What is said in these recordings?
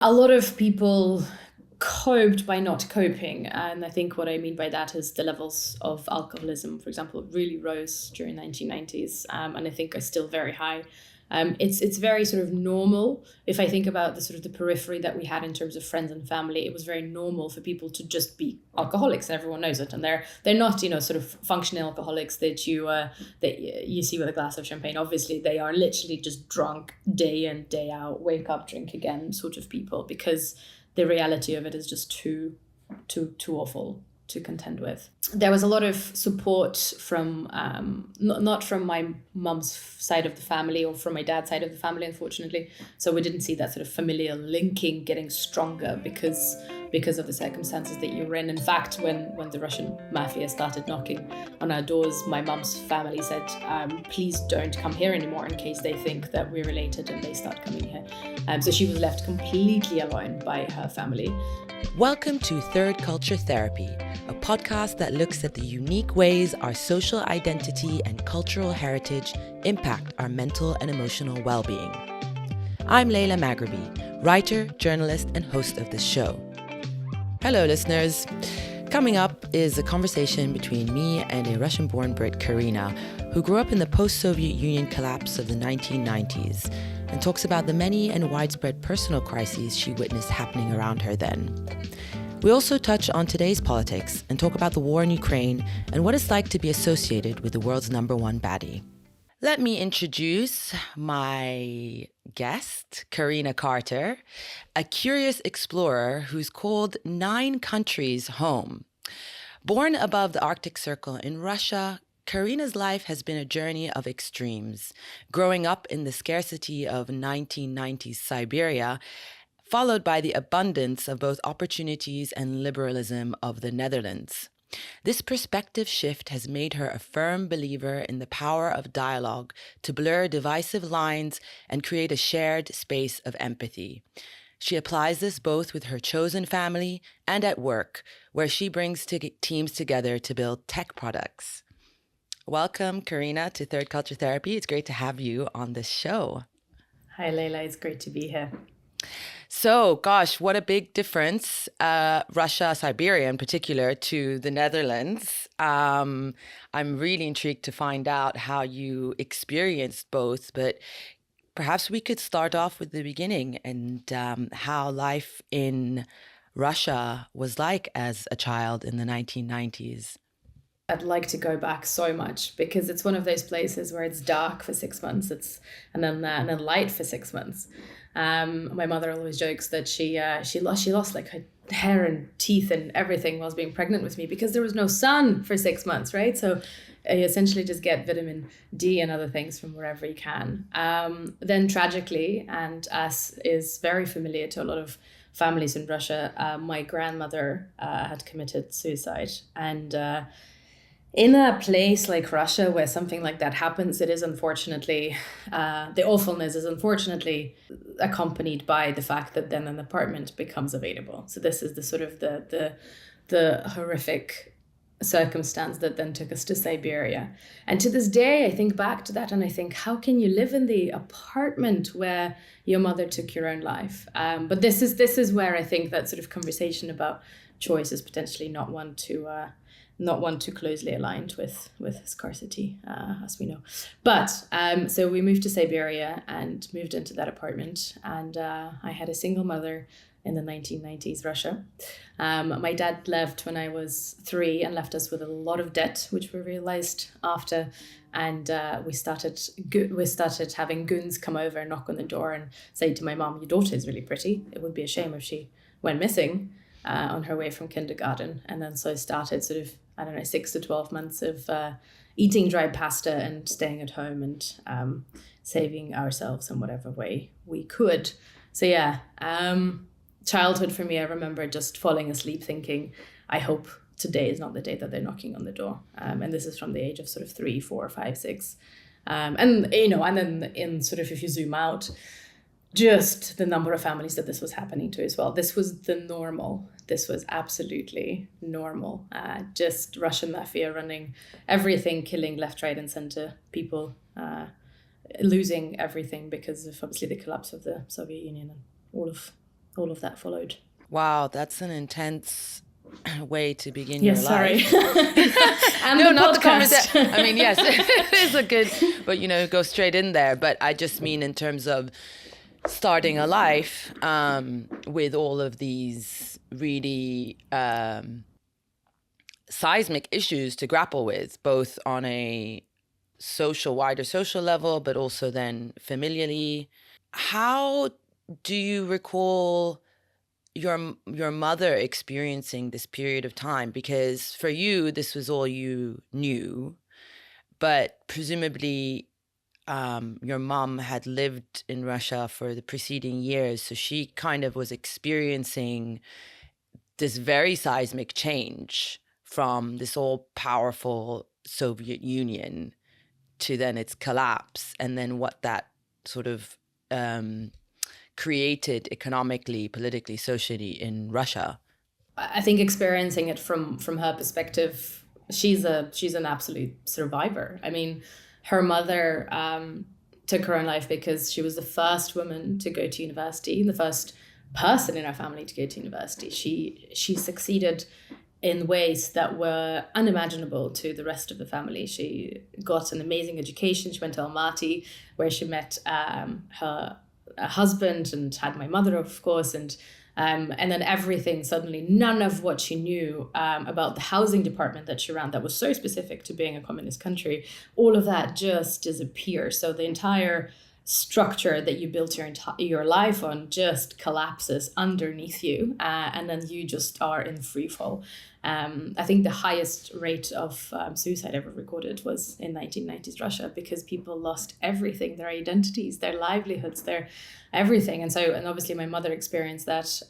A lot of people coped by not coping. And I think what I mean by that is the levels of alcoholism, for example, really rose during 1990s. And I think are still very high. It's very sort of normal. If I think about the sort of the periphery that we had in terms of friends and family, it was very normal for people to just be alcoholics, and everyone knows it. And they're not, sort of functional alcoholics that you see with a glass of champagne. Obviously, they are literally just drunk day in, day out, wake up, drink again sort of people, because the reality of it is just too awful to contend with. There was a lot of support from not from my mum's side of the family or from my dad's side of the family, unfortunately. So we didn't see that sort of familial linking getting stronger because of the circumstances that you were in. In fact, when the Russian mafia started knocking on our doors, my mum's family said, please don't come here anymore in case they think that we're related and they start coming here. So she was left completely alone by her family. Welcome to Third Culture Therapy, a podcast that looks at the unique ways our social identity and cultural heritage impact our mental and emotional well-being. I'm Layla Maghrabi, writer, journalist, and host of this show. Hello, listeners. Coming up is a conversation between me and a Russian-born Brit, Karina, who grew up in the post-Soviet Union collapse of the 1990s and talks about the many and widespread personal crises she witnessed happening around her then. We also touch on today's politics and talk about the war in Ukraine and what it's like to be associated with the world's number one baddie. Let me introduce my guest, Karina Carter, a curious explorer who's called 9 countries home. Born above the Arctic Circle in Russia, Karina's life has been a journey of extremes, growing up in the scarcity of 1990s Siberia, followed by the abundance of both opportunities and liberalism of the Netherlands. This perspective shift has made her a firm believer in the power of dialogue to blur divisive lines and create a shared space of empathy. She applies this both with her chosen family and at work, where she brings teams together to build tech products. Welcome, Karina, to Third Culture Therapy. It's great to have you on this show. Hi, Layla. It's great to be here. So, gosh, what a big difference, Russia, Siberia in particular, to the Netherlands. I'm really intrigued to find out how you experienced both, but perhaps we could start off with the beginning and how life in Russia was like as a child in the 1990s. I'd like to go back so much because it's one of those places where it's dark for 6 months, and then light for 6 months. My mother always jokes that she lost like her hair and teeth and everything whilst being pregnant with me because there was no sun for 6 months, right? So you essentially just get vitamin D and other things from wherever you can. Then tragically, and as is very familiar to a lot of families in Russia, my grandmother had committed suicide. And in a place like Russia where something like that happens, it is unfortunately, the awfulness is unfortunately accompanied by the fact that then an apartment becomes available. So this is the sort of the horrific circumstance that then took us to Siberia. And to this day, I think back to that and I think, how can you live in the apartment where your mother took your own life? But this is where I think that sort of conversation about choice is potentially not one too closely aligned with scarcity, as we know. But so we moved to Siberia and moved into that apartment. And I had a single mother in the 1990s, Russia. My dad left when I was 3 and left us with a lot of debt, which we realized after. And we started having goons come over, knock on the door and say to my mom, "Your daughter is really pretty. It would be a shame if she went missing." On her way from kindergarten. And then so I started sort of, 6 to 12 months of eating dry pasta and staying at home and saving ourselves in whatever way we could. So yeah, childhood for me, I remember just falling asleep thinking, I hope today is not the day that they're knocking on the door. And this is from the age of sort of 3, 4, 5, 6. And then in sort of, if you zoom out, just the number of families that this was happening to as well. This was the normal. This was absolutely normal. Just Russian mafia running everything, killing left, right, and center, people losing everything because of obviously the collapse of the Soviet Union and all of all of that followed. Wow, that's an intense way to begin Yes, your sorry. life. And No, the not the podcast. conversation. I mean, yes, it is a good, but go straight in there. But I just mean in terms of starting a life with all of these really seismic issues to grapple with, both on a wider social level, but also then familially. How do you recall your mother experiencing this period of time? Because for you, this was all you knew, but presumably your mom had lived in Russia for the preceding years, so she kind of was experiencing this very seismic change from this all-powerful Soviet Union to then its collapse, and then what that sort of created economically, politically, socially in Russia. I think experiencing it from her perspective, she's an absolute survivor. I mean, her mother took her own life because she was the first woman to go to university, the first person in her family to go to university. She succeeded in ways that were unimaginable to the rest of the family. She got an amazing education. She went to Almaty, where she met her husband and had my mother, of course, and then everything suddenly, none of what she knew about the housing department that she ran, that was so specific to being a communist country, all of that just disappears. So the entire structure that you built your life on just collapses underneath you, and then you just are in free fall. I think the highest rate of suicide ever recorded was in 1990s Russia, because people lost everything, their identities, their livelihoods, their everything. And obviously my mother experienced that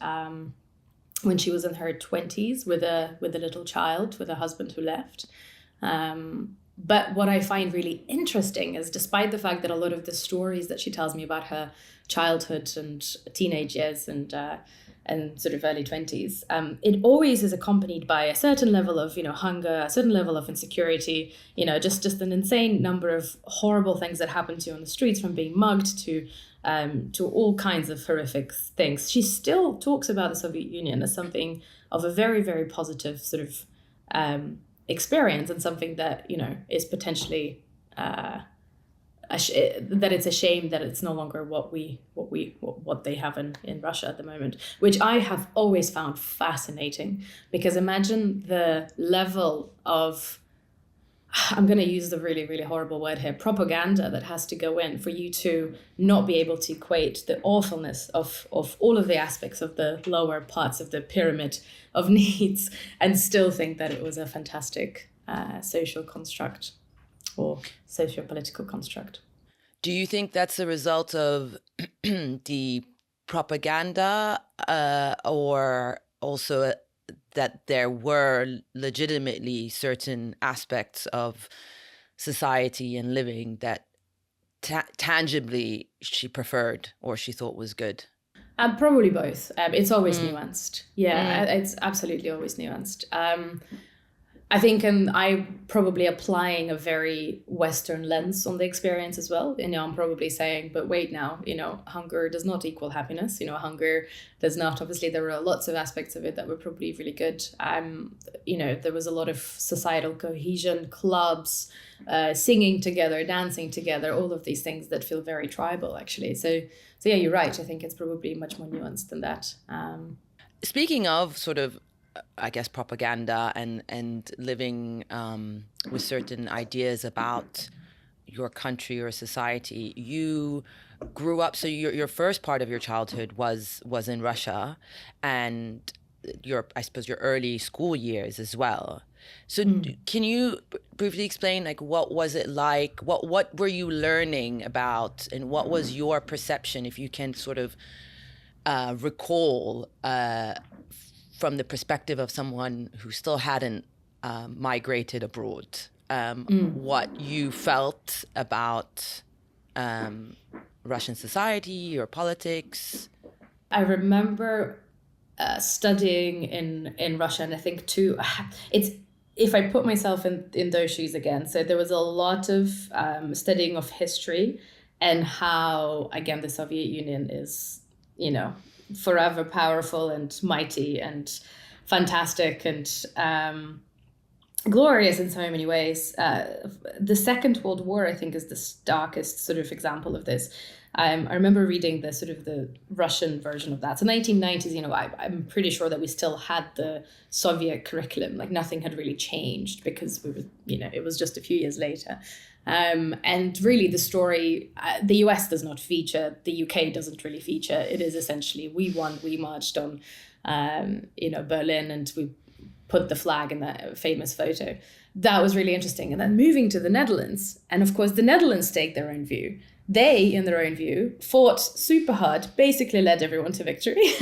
when she was in her 20s with a little child, with a husband who left. But what I find really interesting is, despite the fact that a lot of the stories that she tells me about her childhood and teenage years and sort of early 20s, it always is accompanied by a certain level of, hunger, a certain level of insecurity, just an insane number of horrible things that happen to you on the streets, from being mugged to all kinds of horrific things. She still talks about the Soviet Union as something of a very, very positive sort of experience, and something that is potentially that it's a shame that it's no longer what they have in Russia at the moment, which I have always found fascinating. Because imagine the level of, I'm going to use the really, really horrible word here, propaganda that has to go in for you to not be able to equate the awfulness of all of the aspects of the lower parts of the pyramid of needs, and still think that it was a fantastic social construct or socio-political construct. Do you think that's a result of the propaganda, or also that there were legitimately certain aspects of society and living that tangibly she preferred or she thought was good? Probably both. It's always nuanced. Yeah, it's absolutely always nuanced. I think I'm probably applying a very Western lens on the experience as well. I'm probably saying, but wait now, hunger does not equal happiness. Hunger does not. Obviously, there were lots of aspects of it that were probably really good. There was a lot of societal cohesion, clubs, singing together, dancing together, all of these things that feel very tribal, actually. So yeah, you're right. I think it's probably much more nuanced than that. Speaking of sort of, I guess, propaganda and living with certain ideas about your country or society, you grew up. So your first part of your childhood was in Russia, and I suppose your early school years as well. So can you briefly explain, like, what was it like? What were you learning about, and what was your perception, if you can sort of recall from the perspective of someone who still hadn't migrated abroad, what you felt about Russian society or politics? I remember studying in Russia, and I think too, it's, if I put myself in those shoes again, so there was a lot of studying of history and how, again, the Soviet Union is, forever powerful and mighty and fantastic and glorious in so many ways. The Second World War, I think, is the starkest sort of example of this. I remember reading the sort of the Russian version of that. So 1990s, I'm pretty sure that we still had the Soviet curriculum. Like nothing had really changed because we were, it was just a few years later. And really the story, the US does not feature, the UK doesn't really feature. It is essentially, we won, we marched on, Berlin, and we put the flag in that famous photo. That was really interesting. And then moving to the Netherlands, and of course the Netherlands take their own view. They, in their own view, fought super hard, basically led everyone to victory.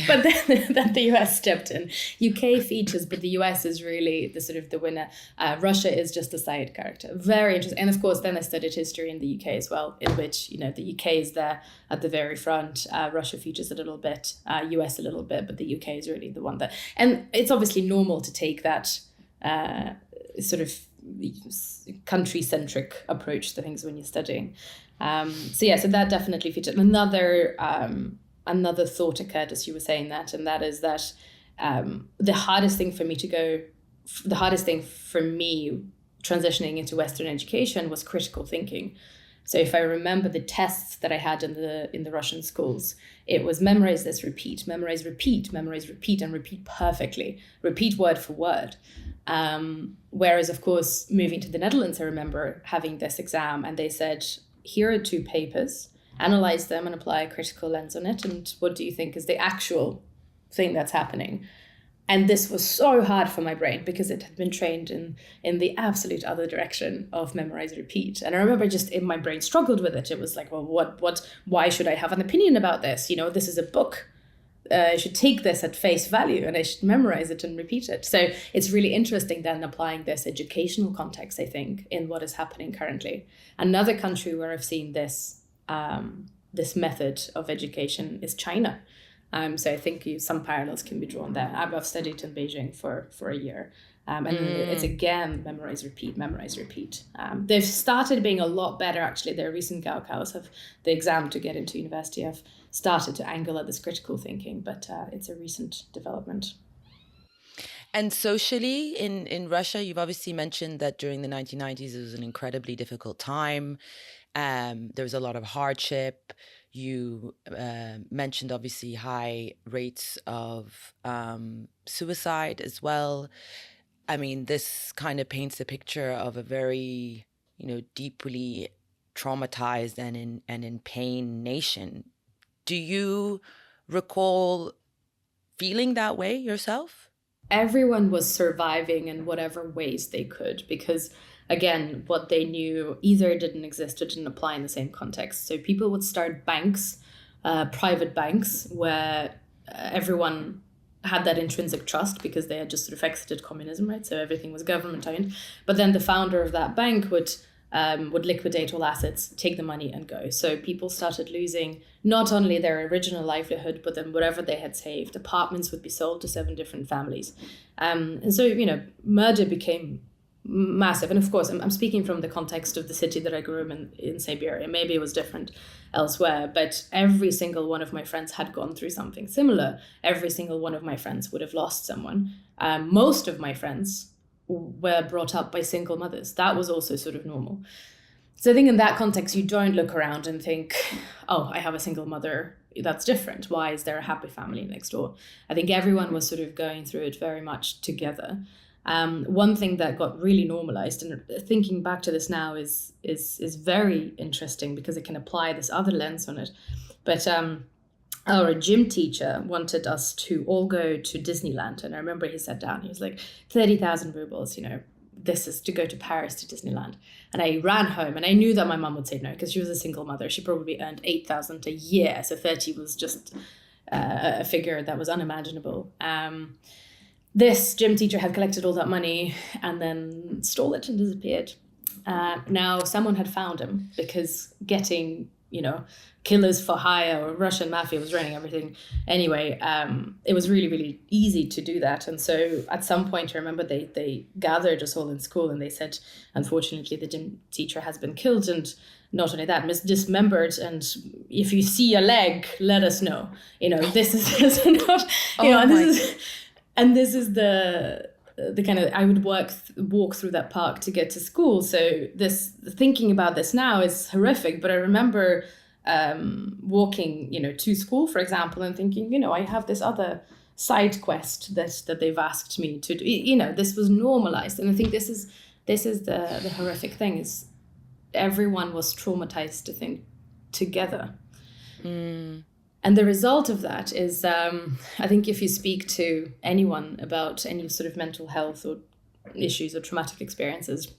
But then the US stepped in. UK features, but the US is really the sort of the winner. Russia is just a side character. Very interesting. And of course, then I studied history in the UK as well, in which, the UK is there at the very front. Russia features a little bit, US a little bit, but the UK is really the one that... And it's obviously normal to take that sort of country-centric approach to things when you're studying. So that definitely featured. Another thought occurred as you were saying that, and that is that the hardest thing for me transitioning into Western education was critical thinking. So if I remember the tests that I had in the Russian schools, it was memorize this, repeat, memorize, repeat, memorize, repeat, and repeat perfectly, repeat word for word. Whereas, of course, moving to the Netherlands, I remember having this exam and they said, here are 2 papers, analyze them and apply a critical lens on it. And what do you think is the actual thing that's happening? And this was so hard for my brain because it had been trained in the absolute other direction of memorize, repeat. And I remember just in my brain struggled with it. It was like, well, why should I have an opinion about this? This is a book. I should take this at face value and I should memorize it and repeat it. So it's really interesting then applying this educational context, I think, in what is happening currently. Another country where I've seen this method of education is China. So I think some parallels can be drawn there. I've studied in Beijing for a year. And it's again, memorize, repeat, memorize, repeat. They've started being a lot better, actually. Their recent Gaokaos have the exam to get into university have started to angle at this critical thinking, but it's a recent development. And socially in Russia, you've obviously mentioned that during the 1990s, it was an incredibly difficult time. There was a lot of hardship. You mentioned obviously high rates of suicide as well. I mean, this kind of paints a picture of a very, deeply traumatized and in pain nation. Do you recall feeling that way yourself? Everyone was surviving in whatever ways they could because, again, what they knew either didn't exist or didn't apply in the same context. So people would start banks, private banks, where everyone had that intrinsic trust because they had just sort of exited communism, right? So everything was government owned. But then the founder of that bank would liquidate all assets, take the money and go. So people started losing not only their original livelihood, but then whatever they had saved. Apartments would be sold to 7 different families. And so, murder became massive. And of course, I'm speaking from the context of the city that I grew up in Siberia. Maybe it was different elsewhere, but every single one of my friends had gone through something similar. Every single one of my friends would have lost someone. Most of my friends were brought up by single mothers. That was also sort of normal. So I think in that context, you don't look around and think, oh, I have a single mother. That's different. Why is there a happy family next door? I think everyone was sort of going through it very much together. One thing that got really normalized, and thinking back to this now is very interesting because it can apply this other lens on it. But our gym teacher wanted us to all go to Disneyland. And I remember he sat down, he was like, 30,000 rubles, this is to go to Paris to Disneyland. And I ran home and I knew that my mom would say no because she was a single mother. She probably earned 8,000 a year. So 30 was just a figure that was unimaginable. This gym teacher had collected all that money and then stole it and disappeared. Now someone had found him because getting killers for hire, or Russian mafia was running everything. Anyway, it was really, really easy to do that. And so at some point, I remember they gathered us all in school and they said, unfortunately, the gym teacher has been killed, and not only that, dismembered. And if you see a leg, let us know. This is not, this is the kind of, I would walk through that park to get to school. So thinking about this now is horrific. But I remember walking, to school, for example, and thinking, I have this other side quest that they've asked me to do. This was normalized. And I think this is the horrific thing, is everyone was traumatized to think together. And the result of that is, I think if you speak to anyone about any sort of mental health or issues or traumatic experiences,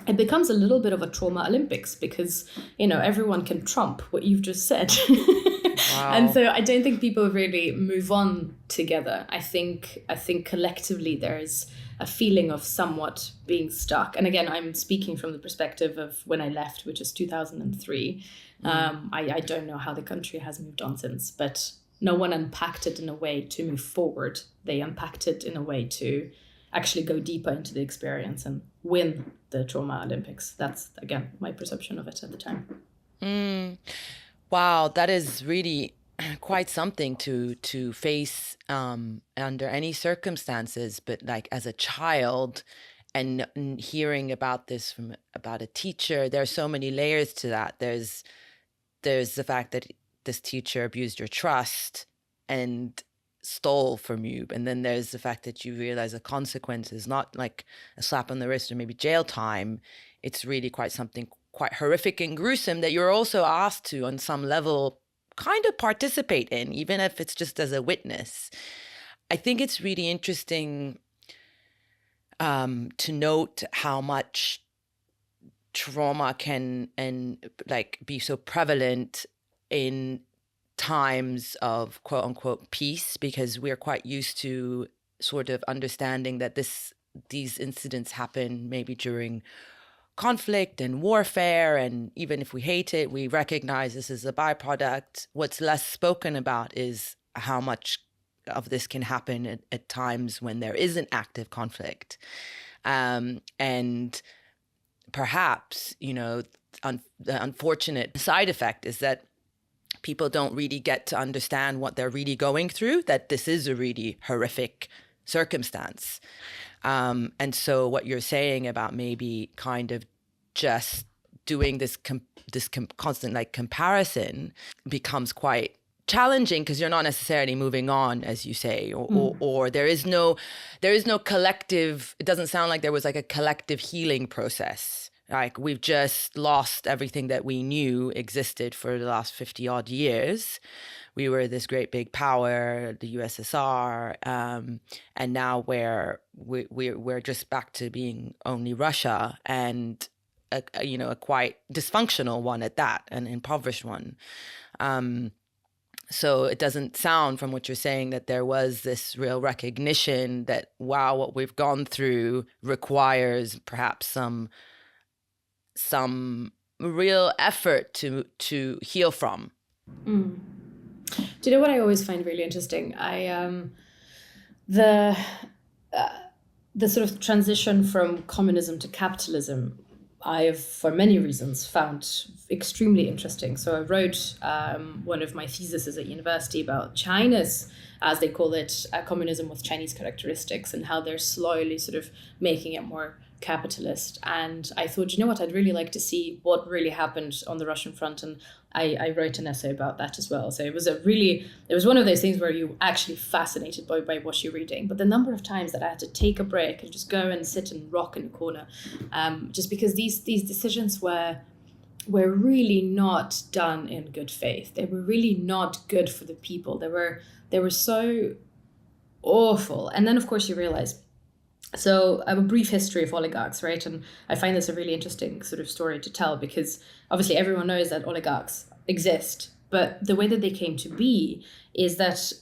it becomes a little bit of a trauma Olympics, because, everyone can trump what you've just said. Wow. And so I don't think people really move on together. I think collectively there is a feeling of somewhat being stuck. And again, I'm speaking from the perspective of when I left, which is 2003. I don't know how the country has moved on since, but no one unpacked it in a way to move forward. They unpacked it in a way to actually go deeper into the experience and win the trauma Olympics. That's, again, my perception of it at the time. Wow, that is really quite something to face under any circumstances. But like as a child, and hearing about this about a teacher, there are so many layers to that. There's the fact that this teacher abused your trust and stole from you. And then there's the fact that you realize the consequence is not like a slap on the wrist or maybe jail time. It's really quite something quite horrific and gruesome that you're also asked to, on some level, kind of participate in, even if it's just as a witness. I think it's really interesting to note how much trauma can be so prevalent in times of quote unquote peace, because we're quite used to sort of understanding that these incidents happen maybe during conflict and warfare, and even if we hate it, we recognize this is a byproduct. What's less spoken about is how much of this can happen at times when there is an active conflict. And perhaps, the unfortunate side effect is that people don't really get to understand what they're really going through, that this is a really horrific circumstance. And so what you're saying about maybe kind of just doing this constant comparison becomes quite challenging, because you're not necessarily moving on, as you say, or there is no collective. It doesn't sound like there was like a collective healing process. Like we've just lost everything that we knew existed for the last 50 odd years. We were this great big power, the USSR, and now we're just back to being only Russia, and a quite dysfunctional one at that, an impoverished one. So it doesn't sound from what you're saying that there was this real recognition that, wow, what we've gone through requires perhaps some real effort to heal from. Do you know what I always find really interesting? The sort of transition from communism to capitalism, I have, for many reasons, found extremely interesting. So I wrote one of my theses at university about China's, as they call it, communism with Chinese characteristics, and how they're slowly sort of making it more capitalist. And I thought, you know what, I'd really like to see what really happened on the Russian front. And I wrote an essay about that as well. So it was one of those things where you're actually fascinated by what you're reading. But the number of times that I had to take a break and just go and sit and rock in a corner, just because these decisions were really not done in good faith. They were really not good for the people. They were so awful. And then, of course, you realize, so I have a brief history of oligarchs, right? And I find this a really interesting sort of story to tell, because obviously everyone knows that oligarchs exist, but the way that they came to be is that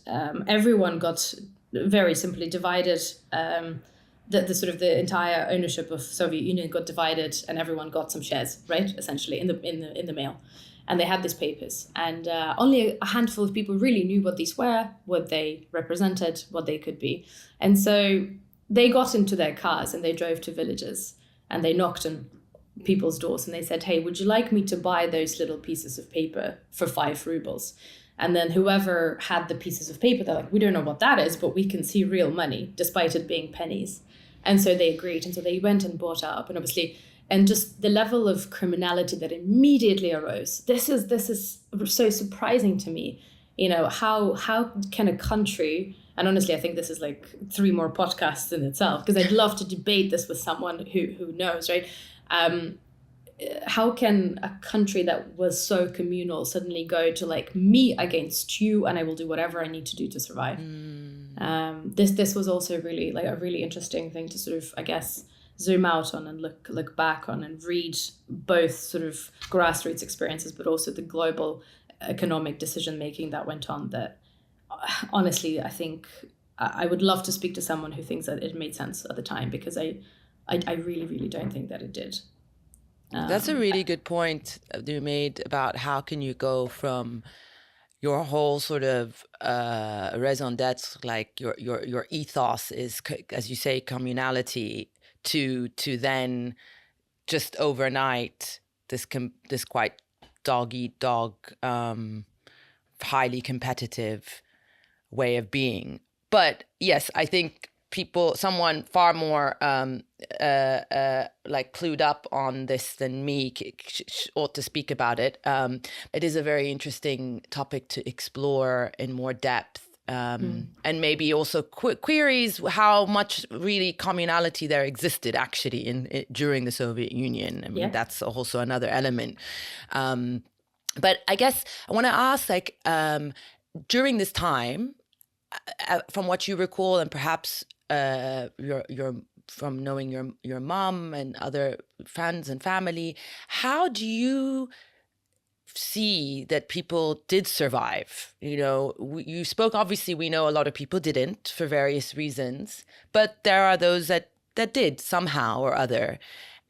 everyone got very simply divided. The sort of the entire ownership of Soviet Union got divided, and everyone got some shares, right? Essentially in the mail. And they had these papers, and only a handful of people really knew what these were, what they represented, what they could be. And so they got into their cars and they drove to villages and they knocked on people's doors and they said, hey, would you like me to buy those little pieces of paper for 5 rubles? And then whoever had the pieces of paper, they're like, we don't know what that is, but we can see real money, despite it being pennies. And so they agreed. And so they went and bought up. And obviously, and just the level of criminality that immediately arose. This is so surprising to me. You know, how can a country, and honestly, I think this is like 3 more podcasts in itself, because I'd love to debate this with someone who knows, right? How can a country that was so communal suddenly go to like me against you, and I will do whatever I need to do to survive? This was also really like a really interesting thing to sort of, I guess, zoom out on and look back on and read both sort of grassroots experiences, but also the global economic decision making that went on. That honestly, I think I would love to speak to someone who thinks that it made sense at the time, because I really, really don't think that it did. That's a really good point you made about how can you go from your whole sort of raison d'etre, like your ethos is, as you say, communality, to then just overnight this quite dog eat dog, highly competitive way of being. But yes, I think someone far more like clued up on this than me ought to speak about it. It is a very interesting topic to explore in more depth. And maybe also queries how much really communality there existed actually during the Soviet Union. I mean, that's also another element. But I guess I want to ask, like, during this time, from what you recall, and perhaps your from knowing your mom and other friends and family, how do you see that people did survive? You know, you spoke, obviously we know a lot of people didn't for various reasons, but there are those that did somehow or other.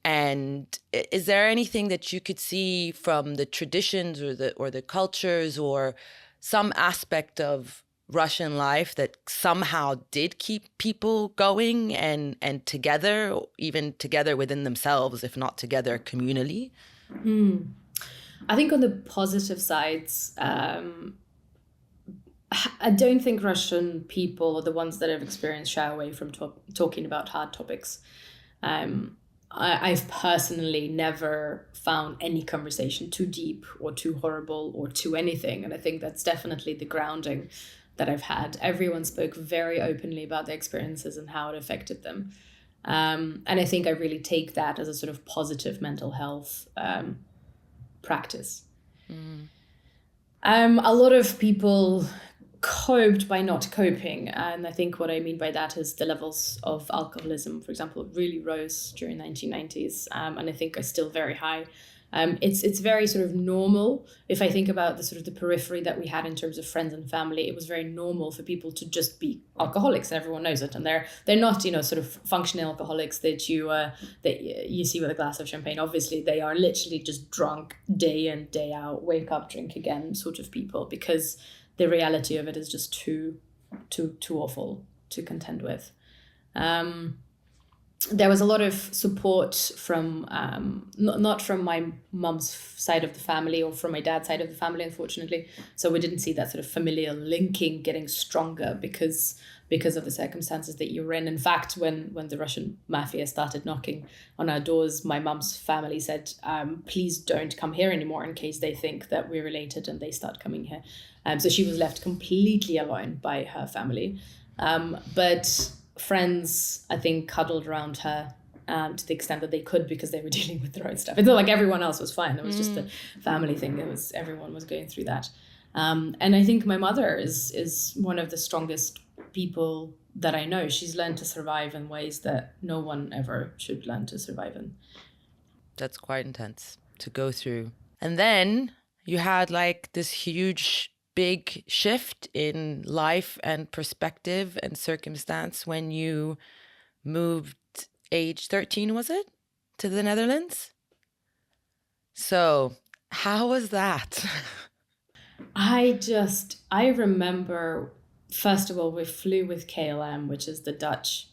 And is there anything that you could see from the traditions or the cultures or some aspect of Russian life that somehow did keep people going and together, even together within themselves, if not together communally? I think on the positive sides, I don't think Russian people are the ones that have experienced shy away from talking about hard topics. I've personally never found any conversation too deep or too horrible or too anything. And I think that's definitely the grounding that I've had. Everyone spoke very openly about their experiences and how it affected them. And I think I really take that as a sort of positive mental health practice. A lot of people coped by not coping. And I think what I mean by that is the levels of alcoholism, for example, really rose during the 1990s. And I think are still very high. It's very sort of normal. If I think about the sort of the periphery that we had in terms of friends and family, it was very normal for people to just be alcoholics, and everyone knows it. And they're not, sort of functional alcoholics that you see with a glass of champagne. Obviously, they are literally just drunk day in, day out, wake up, drink again sort of people, because the reality of it is just too awful to contend with. There was a lot of support from, not from my mum's side of the family or from my dad's side of the family, unfortunately. So we didn't see that sort of familial linking getting stronger because of the circumstances that you were in. In fact, when the Russian mafia started knocking on our doors, my mum's family said, please don't come here anymore in case they think that we're related and they start coming here. So she was left completely alone by her family. But friends, I think, cuddled around her to the extent that they could, because they were dealing with their own stuff. It's not like everyone else was fine. It was just the family thing. Everyone was going through that. And I think my mother is one of the strongest people that I know. She's learned to survive in ways that no one ever should learn to survive in. That's quite intense to go through. And then you had like this huge big shift in life and perspective and circumstance when you moved age 13, was it, to the Netherlands? So How was that? I remember, first of all, we flew with KLM, which is the Dutch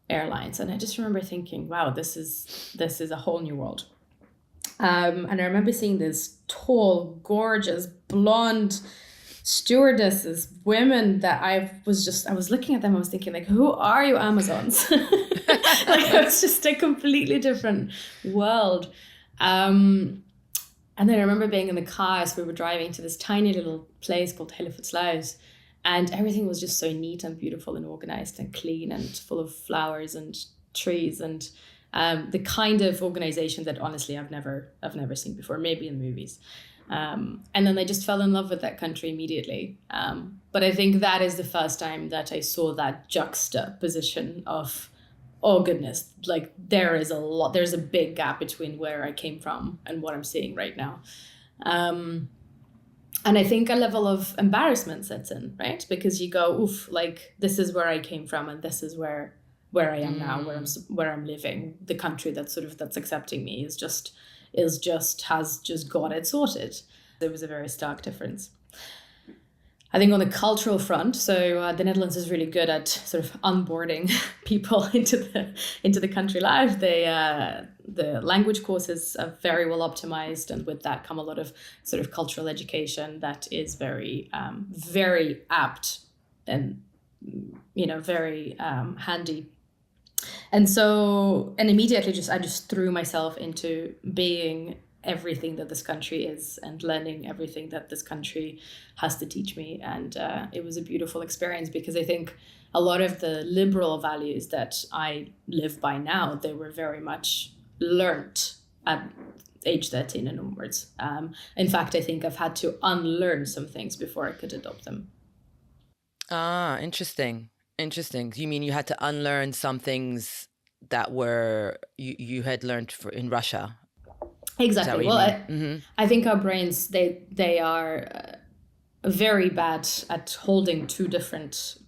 airlines. And I just remember thinking, wow, this is a whole new world. And I remember seeing this tall, gorgeous, blonde stewardesses, women that I was looking at them, I was thinking, like, who are you, Amazons? Like, it was just a completely different world. And then I remember being in the car as we were driving to this tiny little place called Hellevoetsluis, and everything was just so neat and beautiful and organized and clean and full of flowers and trees and the kind of organization that honestly I've never seen before, maybe in movies. And then I just fell in love with that country immediately. But I think that is the first time that I saw that juxtaposition of, oh goodness, like there's a big gap between where I came from and what I'm seeing right now. And I think a level of embarrassment sets in, right? Because you go, oof, like this is where I came from and this is where I am now, where I'm living. The country that's accepting me has just got it sorted. There was a very stark difference. I think on the cultural front, so the Netherlands is really good at sort of onboarding people into the country life. The language courses are very well optimized, and with that come a lot of sort of cultural education that is very very apt and very handy. And immediately I just threw myself into being everything that this country is and learning everything that this country has to teach me. And it was a beautiful experience, because I think a lot of the liberal values that I live by now, they were very much learnt at age 13 and onwards. In fact, I think I've had to unlearn some things before I could adopt them. Ah, interesting. You mean you had to unlearn some things that were you had learned in Russia? Exactly. Well, I think our brains, they are very bad at holding two different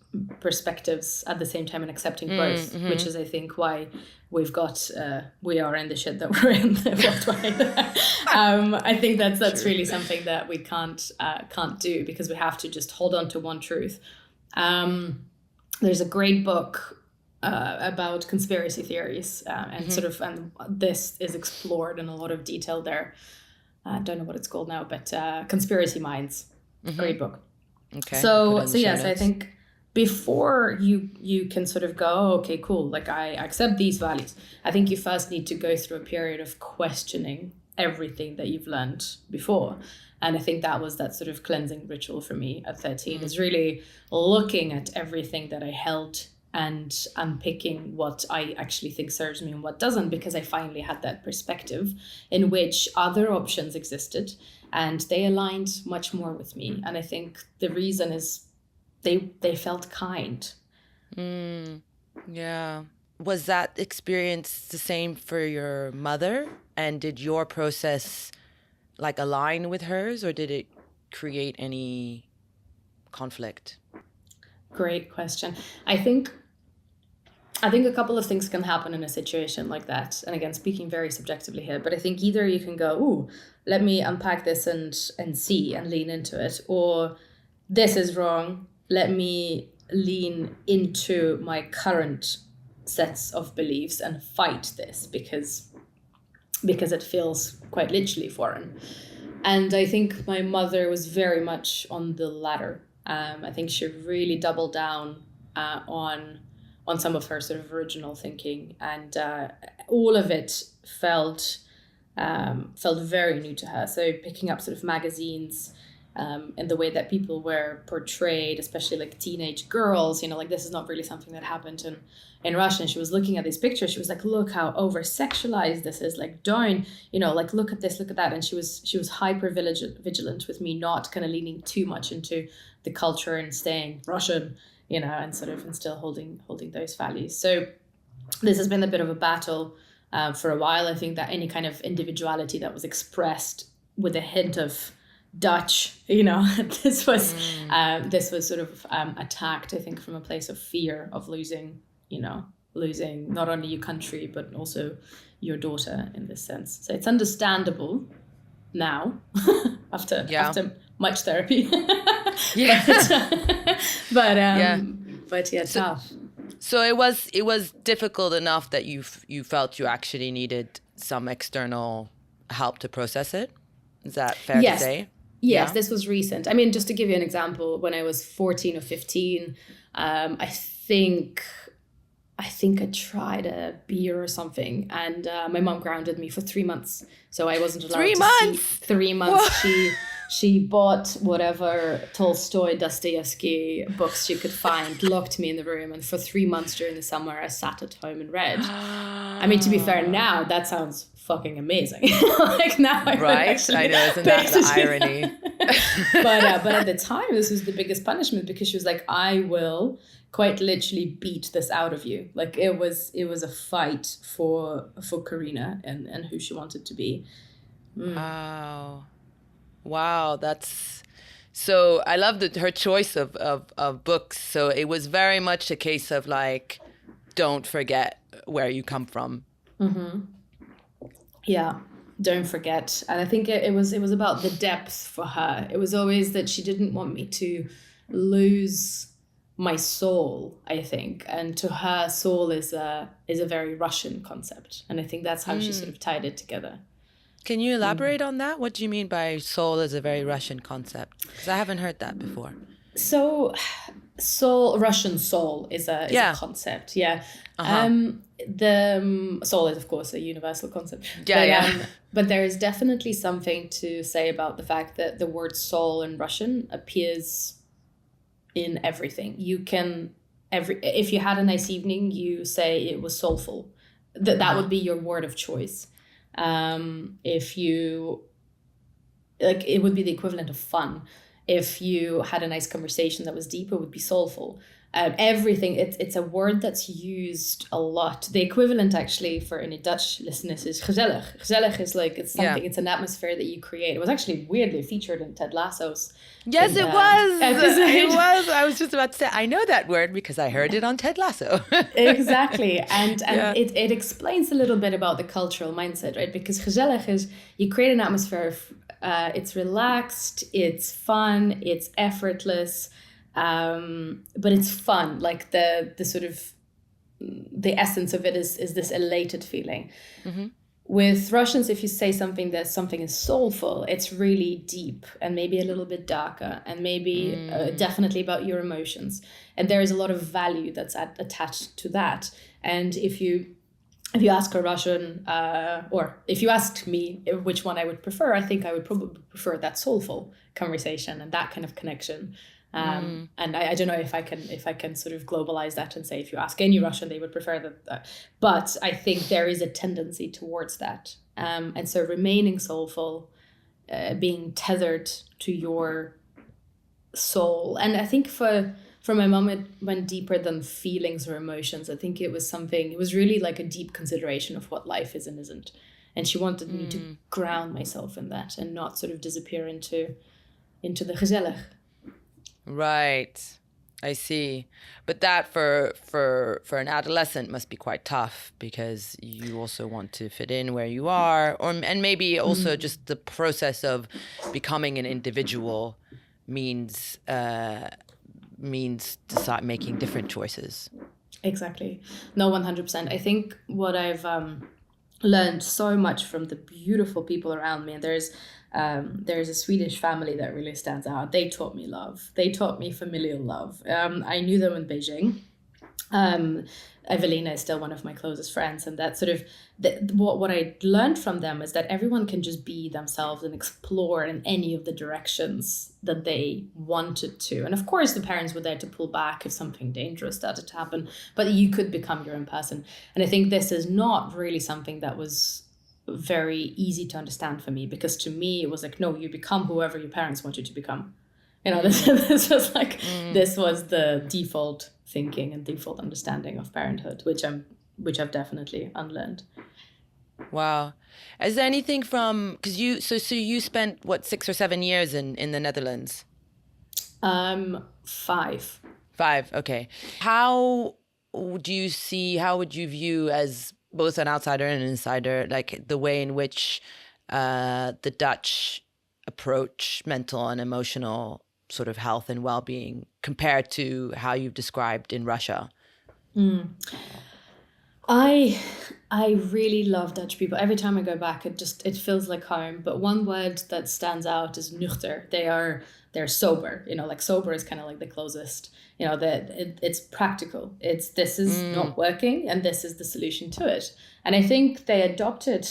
perspectives at the same time and accepting both, which is, I think, why we are in the shit that we're in the worldwide. I think that's really something that we can't do, because we have to just hold on to one truth. There's a great book about conspiracy theories, and this is explored in a lot of detail there. I don't know what it's called now, but Conspiracy Minds, great book. Okay. So yes, I think before you can sort of go, oh, okay, cool, like I accept these values, I think you first need to go through a period of questioning everything that you've learned before. And I think that was that sort of cleansing ritual for me at 13, is really looking at everything that I held and unpicking what I actually think serves me and what doesn't, because I finally had that perspective in which other options existed and they aligned much more with me. And I think the reason is they felt kind. Yeah. Was that experience the same for your mother? And did your process like align with hers, or did it create any conflict? Great question. I think a couple of things can happen in a situation like that. And again, speaking very subjectively here, but I think either you can go, ooh, let me unpack this and see and lean into it, or this is wrong, let me lean into my current sets of beliefs and fight this because it feels quite literally foreign. And I think my mother was very much on the latter. I think she really doubled down on some of her sort of original thinking, and all of it felt very new to her. So picking up sort of magazines, and the way that people were portrayed, especially like teenage girls, like this is not really something that happened in Russia. And she was looking at these pictures. She was like, look how over sexualized this is. Like, don't, like, look at this, look at that. And she was hyper vigilant with me, not kind of leaning too much into the culture and staying Russian, and sort of, and still holding those values. So this has been a bit of a battle for a while. I think that any kind of individuality that was expressed with a hint of Dutch, this was sort of attacked, I think, from a place of fear of losing not only your country, but also your daughter in this sense. So it's understandable. now after Yeah. much therapy. Yeah. But yeah, tough. So it was difficult enough that you felt you actually needed some external help to process it. Is that fair to say? Yes, Yeah. this was recent. I mean, just to give you an example, when I was 14 or 15, I think I tried a beer or something, and my mom grounded me for 3 months. So I wasn't allowed 3 to months? see 3 months. She bought whatever Tolstoy, Dostoevsky books she could find, locked me in the room, and for 3 months during the summer, I sat at home and read. I mean, to be fair, now that sounds fucking amazing. Like now, Right? I know, isn't that the irony? But at the time, this was the biggest punishment, because she was like, I will quite literally beat this out of you. Like it was a fight for Karina and who she wanted to be. Wow, that's so. I love her choice of books. So it was very much a case of like, don't forget where you come from. Yeah, don't forget. And I think it was about the depth for her. It was always that she didn't want me to lose my soul, I think. And to her, soul is a very Russian concept. And I think that's how she sort of tied it together. Can you elaborate on that? What do you mean by soul is a very Russian concept? Because I haven't heard that before. So, Russian soul is a concept. Yeah. The soul is, of course, a universal concept. But there is definitely something to say about the fact that the word soul in Russian appears in everything. You can if you had a nice evening, you say it was soulful. That would be your word of choice. If you it would be the equivalent of fun. If you had a nice conversation that was deep, it would be soulful. Everything, it's a word that's used a lot. The equivalent actually for any Dutch listeners is gezellig. Gezellig is like, it's something, it's an atmosphere that you create. It was actually weirdly featured in Ted Lasso's. Yes, it was. Episode. It was. I was just about to say, I know that word because I heard it on Ted Lasso. Exactly. And it explains a little bit about the cultural mindset, right? Because gezellig is, you create an atmosphere of, it's relaxed, it's fun, it's effortless, but it's fun. Like the sort of the essence of it is this elated feeling. Mm-hmm. With Russians, if you say something is soulful, it's really deep and maybe a little bit darker and maybe definitely about your emotions. And there is a lot of value that's attached to that. And if you ask a Russian, or if you asked me which one I would prefer, I think I would probably prefer that soulful conversation and that kind of connection. And I don't know if I can sort of globalize that and say if you ask any Russian, they would prefer that. But I think there is a tendency towards that. And so remaining soulful, being tethered to your soul. And I think for my mom, it went deeper than feelings or emotions. I think it was really like a deep consideration of what life is and isn't. And she wanted me to ground myself in that and not sort of disappear into the gezellig. Right. I see. But that for an adolescent must be quite tough because you also want to fit in where you are, and maybe also just the process of becoming an individual means making different choices. Exactly. No, 100%. I think what I've learned so much from the beautiful people around me, and there's a Swedish family that really stands out. They taught me love. They taught me familial love. I knew them in Beijing. Evelina is still one of my closest friends, and that sort of what I learned from them is that everyone can just be themselves and explore in any of the directions that they wanted to. And of course, the parents were there to pull back if something dangerous started to happen, but you could become your own person. And I think this is not really something that was very easy to understand for me, because to me it was like, no, you become whoever your parents want you to become. You know, this was like this was the default thinking and default understanding of parenthood, which I've definitely unlearned. Wow. Is there anything from, because you spent what, 6 or 7 years in the Netherlands? 5. 5, okay. How would you view, as both an outsider and an insider, like the way in which the Dutch approach mental and emotional sort of health and well-being compared to how you've described in Russia? I really love Dutch people. Every time I go back, it feels like home. But one word that stands out is nuchter. They're sober. Like sober is kind of like the closest. That it's practical. This is not working, and this is the solution to it. And I think they adopted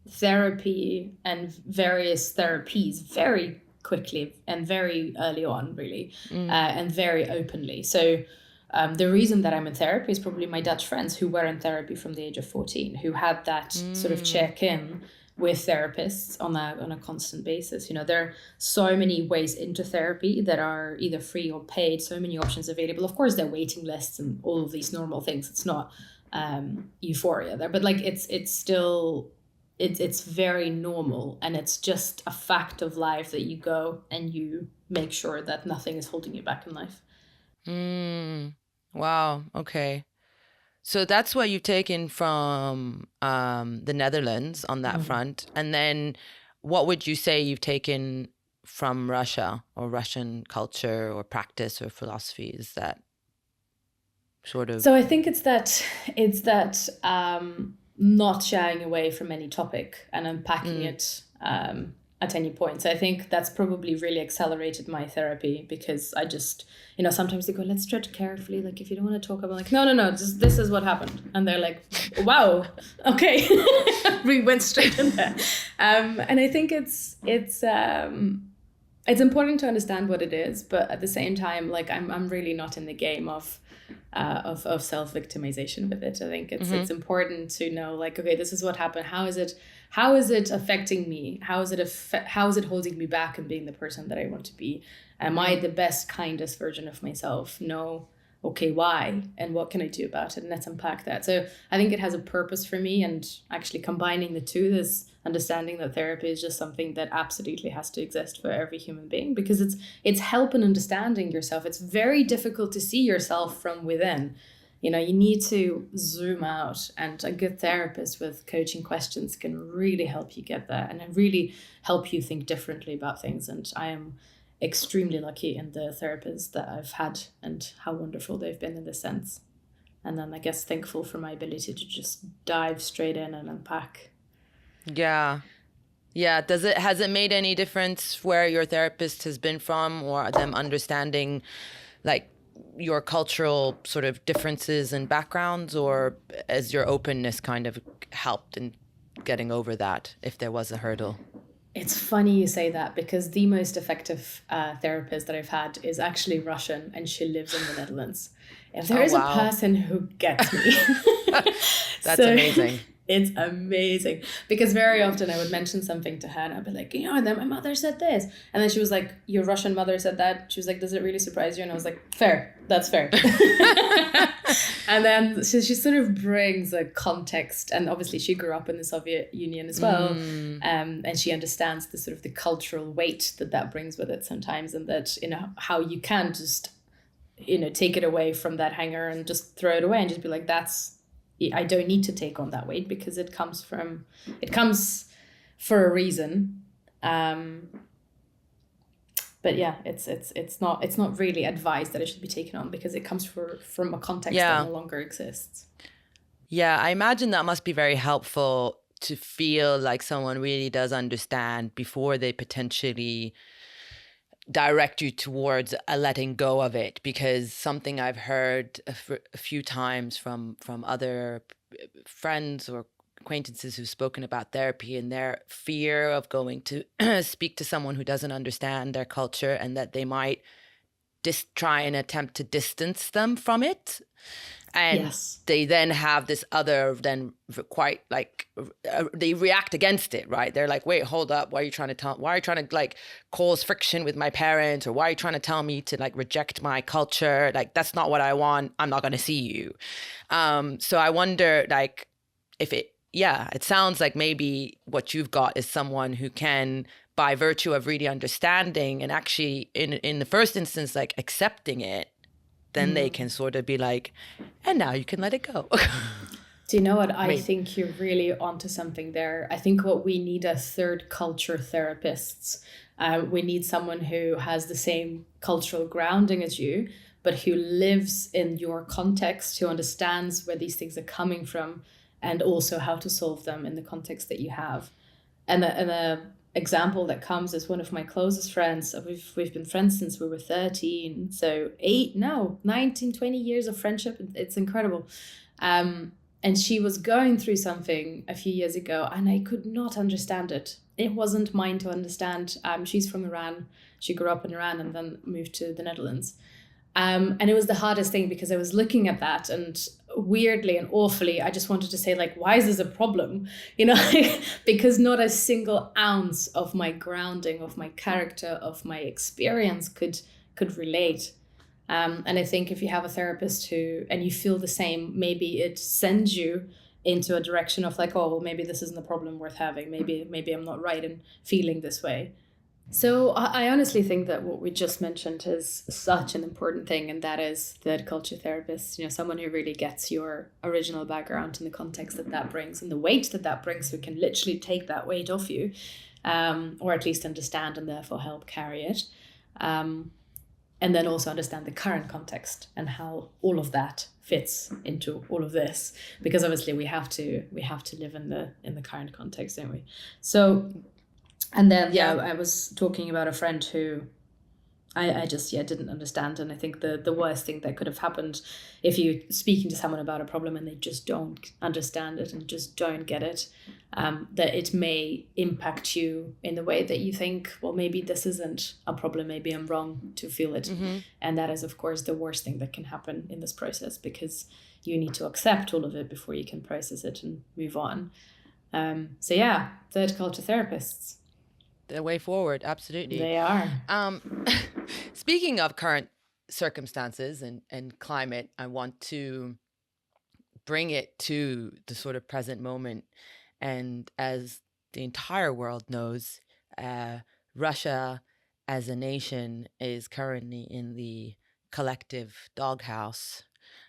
therapy and various therapies very quickly and very early on, really, and very openly. So. The reason that I'm in therapy is probably my Dutch friends who were in therapy from the age of 14, who had that sort of check-in with therapists on a constant basis. There are so many ways into therapy that are either free or paid, so many options available. Of course, there are waiting lists and all of these normal things. It's not euphoria there, but like it's still, it's very normal, and it's just a fact of life that you go and you make sure that nothing is holding you back in life. Wow. Okay. So that's what you've taken from the Netherlands on that front. And then what would you say you've taken from Russia or Russian culture or practice or philosophy? Is that sort of... So I think it's that not shying away from any topic and unpacking it at any point. So I think that's probably really accelerated my therapy, because I just, sometimes they go, let's tread carefully. Like, if you don't want to talk about, like, no, just this is what happened. And they're like, wow, okay. We went straight in there. And I think it's important to understand what it is, but at the same time, like, I'm really not in the game of self-victimization with it. I think it's important to know, like, okay, this is what happened. How is it affecting me? How is it holding me back and being the person that I want to be? Am I the best, kindest version of myself? No. Okay, why? And what can I do about it? And let's unpack that. So I think it has a purpose for me, and actually combining the two, this understanding that therapy is just something that absolutely has to exist for every human being, because it's help in understanding yourself. It's very difficult to see yourself from within. You need to zoom out, and a good therapist with coaching questions can really help you get there and really help you think differently about things. And I am extremely lucky in the therapists that I've had and how wonderful they've been in this sense. And then I guess thankful for my ability to just dive straight in and unpack. Yeah. Has it made any difference where your therapist has been from, or them understanding like your cultural sort of differences and backgrounds, or has your openness kind of helped in getting over that, if there was a hurdle? It's funny you say that, because the most effective therapist that I've had is actually Russian, and she lives in the Netherlands. If there is a person who gets me, that's amazing. It's amazing, because very often I would mention something to her and I'd be like, and then my mother said this. And then she was like, your Russian mother said that. She was like, does it really surprise you? And I was like, fair, that's fair. And then she sort of brings a context, and obviously she grew up in the Soviet Union as well. And she understands the sort of the cultural weight that brings with it sometimes, and that, how you can just, take it away from that hanger and just throw it away and just be like, I don't need to take on that weight, because it comes for a reason. But yeah, it's not really advised that it should be taken on, because it comes from a context that no longer exists. Yeah, I imagine that must be very helpful to feel like someone really does understand before they potentially direct you towards a letting go of it, because something I've heard a few times from other friends or acquaintances who've spoken about therapy, and their fear of going to speak to someone who doesn't understand their culture, and that they might try and attempt to distance them from it. And they then have this other, quite like, they react against it, right? They're like, wait, hold up. Why are you trying to like cause friction with my parents? Or why are you trying to tell me to like reject my culture? Like, that's not what I want. I'm not going to see you. So I wonder, like, it sounds like maybe what you've got is someone who can, by virtue of really understanding and actually in the first instance, like accepting it, then they can sort of be like, and now you can let it go. Do you know what? I I mean, think you're really onto something there. I think what we need are third culture therapists. We need someone who has the same cultural grounding as you, but who lives in your context, who understands where these things are coming from, and also how to solve them in the context that you have. And the example that comes is one of my closest friends. We've been friends since we were 13. So 19, 20 years of friendship. It's incredible. And she was going through something a few years ago, and I could not understand it. It wasn't mine to understand. She's from Iran. She grew up in Iran and then moved to the Netherlands. And it was the hardest thing because I was looking at that, and weirdly and awfully, I just wanted to say, like, why is this a problem? You know, because not a single ounce of my grounding, of my character, of my experience could relate. And I think if you have a therapist and you feel the same, maybe it sends you into a direction of like, oh, well, maybe this isn't a problem worth having. Maybe I'm not right in feeling this way. So I honestly think that what we just mentioned is such an important thing, and that is third culture therapist, someone who really gets your original background and the context that brings and the weight that brings, who can literally take that weight off you, or at least understand and therefore help carry it. And then also understand the current context and how all of that fits into all of this, because obviously we have to live in the current context, don't we? So, and then I was talking about a friend who I just didn't understand, and I think the worst thing that could have happened if you're speaking to someone about a problem and they just don't understand it and just don't get it, that it may impact you in the way that you think, well, maybe this isn't a problem, maybe I'm wrong to feel it. Mm-hmm. And that is, of course, the worst thing that can happen in this process, because you need to accept all of it before you can process it and move on. So third culture therapists. The way forward, absolutely. They are. Speaking of current circumstances and climate, I want to bring it to the sort of present moment. And as the entire world knows, Russia as a nation is currently in the collective doghouse.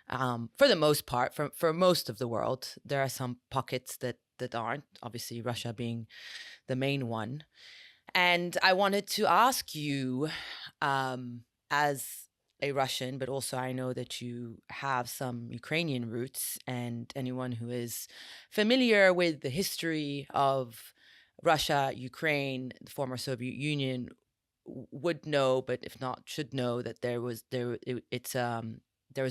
For the most part, for most of the world. There are some pockets that aren't, obviously Russia being the main one. And I wanted to ask you, as a Russian, but also I know that you have some Ukrainian roots, and anyone who is familiar with the history of Russia, Ukraine, the former Soviet Union would know, but if not, should know that there was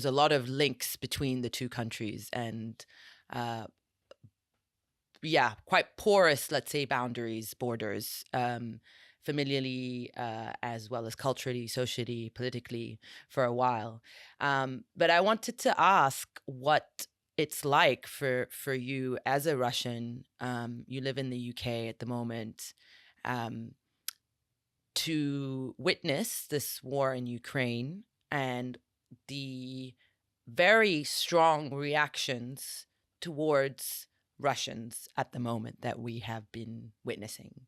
a lot of links between the two countries, and quite porous, let's say, borders, familially, as well as culturally, socially, politically, for a while. But I wanted to ask what it's like for you as a Russian. You live in the UK at the moment, to witness this war in Ukraine and the very strong reactions towards Russians at the moment that we have been witnessing.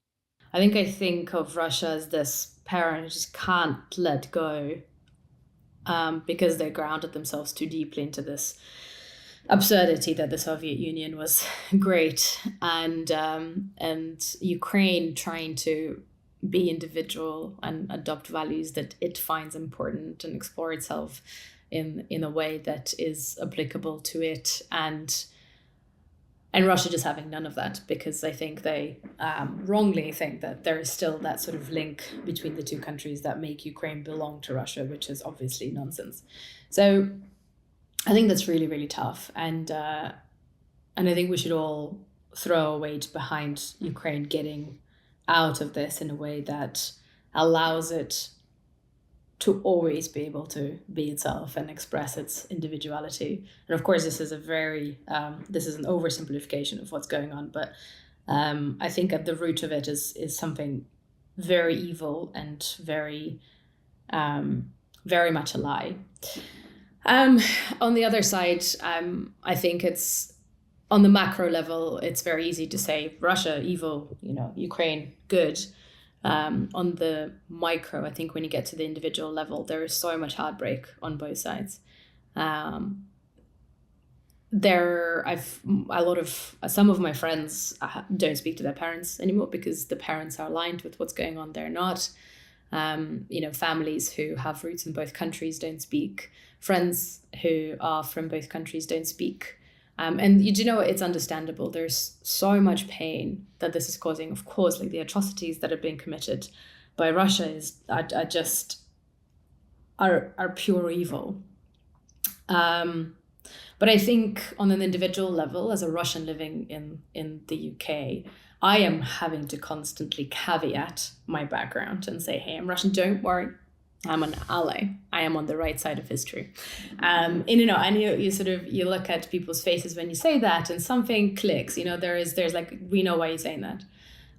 I think of Russia as this parent who just can't let go, because they grounded themselves too deeply into this absurdity that the Soviet Union was great, and Ukraine trying to be individual and adopt values that it finds important and explore itself in a way that is applicable to it, and Russia just having none of that, because I think they wrongly think that there is still that sort of link between the two countries that make Ukraine belong to Russia, which is obviously nonsense. So I think that's really, really tough. And I think we should all throw a weight behind Ukraine getting out of this in a way that allows it to always be able to be itself and express its individuality. And of course, this is an oversimplification of what's going on, but I think at the root of it is something very evil and very, very much a lie. On the other side, I think it's, on the macro level, it's very easy to say Russia, evil, Ukraine, good. On the micro, I think when you get to the individual level, there is so much heartbreak on both sides. some of my friends don't speak to their parents anymore because the parents are aligned with what's going on. They're not. Families who have roots in both countries don't speak. Friends who are from both countries don't speak. And it's understandable. There's so much pain that this is causing. Of course, like the atrocities that are being committed by Russia are pure evil. But I think on an individual level, as a Russian living in the UK, I am having to constantly caveat my background and say, hey, I'm Russian, don't worry. I'm an ally. I am on the right side of history. And you look at people's faces when you say that and something clicks, there's like, we know why you're saying that.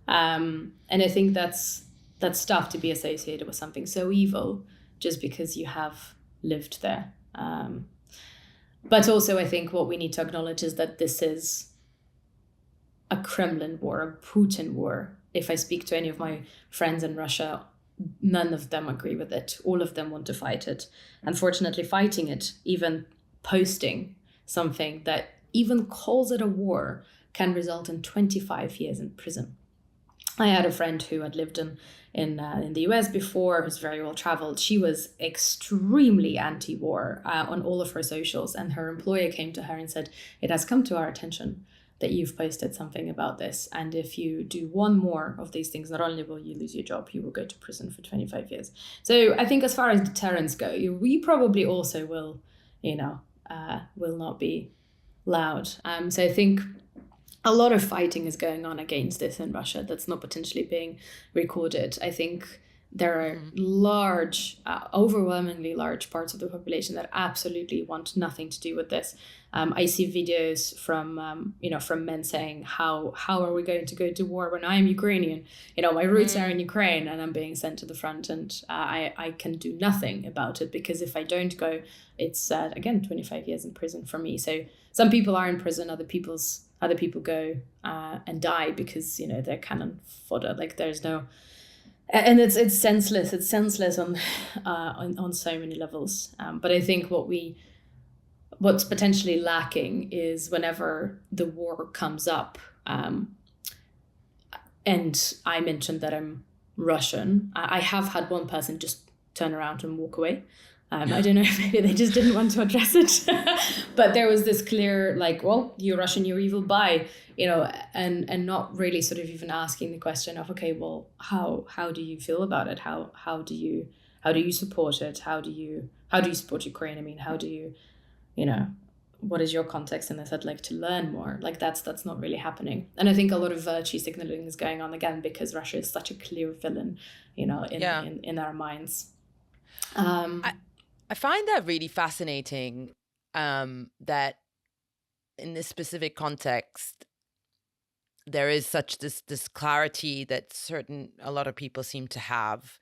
And I think that's tough to be associated with something so evil just because you have lived there. But also I think what we need to acknowledge is that this is a Kremlin war, a Putin war. If I speak to any of my friends in Russia, none of them agree with it. All of them want to fight it. Unfortunately, fighting it, even posting something that even calls it a war, can result in 25 years in prison. I had a friend who had lived in the US before, who's very well traveled. She was extremely anti-war on all of her socials, and her employer came to her and said, it has come to our attention that you've posted something about this. And if you do one more of these things, not only will you lose your job, you will go to prison for 25 years. So I think as far as deterrence go, we probably also will not be loud. So I think a lot of fighting is going on against this in Russia that's not potentially being recorded. I think there are overwhelmingly large parts of the population that absolutely want nothing to do with this. I see videos from men saying, how are we going to go to war when I'm Ukrainian? My roots are in Ukraine and I'm being sent to the front, and I can do nothing about it because if I don't go, it's again 25 years in prison for me. So some people are in prison, other people go and die because they're cannon fodder. Like there's no. And it's senseless. It's senseless on so many levels. But I think what's potentially lacking is whenever the war comes up, and I mentioned that I'm Russian. I have had one person just turn around and walk away. I don't know if maybe they just didn't want to address it, but there was this clear, like, well, you're Russian, you're evil, bye, and not really sort of even asking the question of, okay, well, how do you feel about it? How do you support it? How do you support Ukraine? I mean, how do you, what is your context in this? I'd like to learn more. Like that's not really happening. And I think a lot of virtue signaling is going on again because Russia is such a clear villain, in our minds. I find that really fascinating, that in this specific context, there is such this clarity that a lot of people seem to have.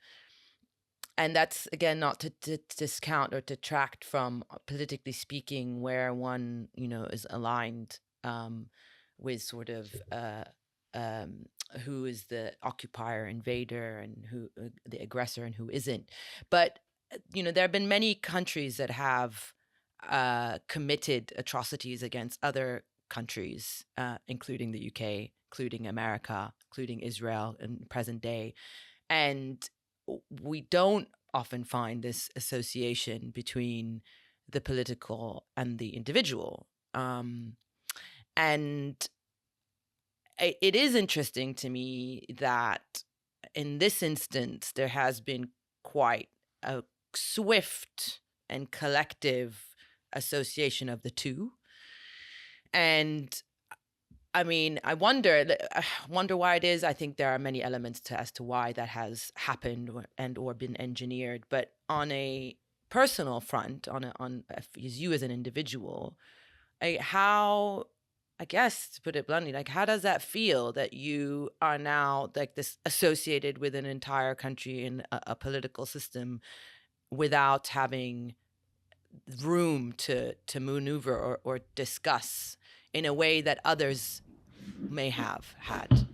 And that's, again, not to discount or detract from, politically speaking, where one, is aligned with sort of who is the occupier, invader, and who the aggressor and who isn't. But there have been many countries that have committed atrocities against other countries, including the UK, including America, including Israel in present day. And we don't often find this association between the political and the individual. And it is interesting to me that in this instance, there has been quite a swift and collective association of the two. And I mean, I wonder why it is. I think there are many elements as to why that has happened or been engineered. But on a personal front, as you as an individual, how, I guess, to put it bluntly, like, how does that feel that you are now like this associated with an entire country in a political system without having room to maneuver or discuss in a way that others may have had?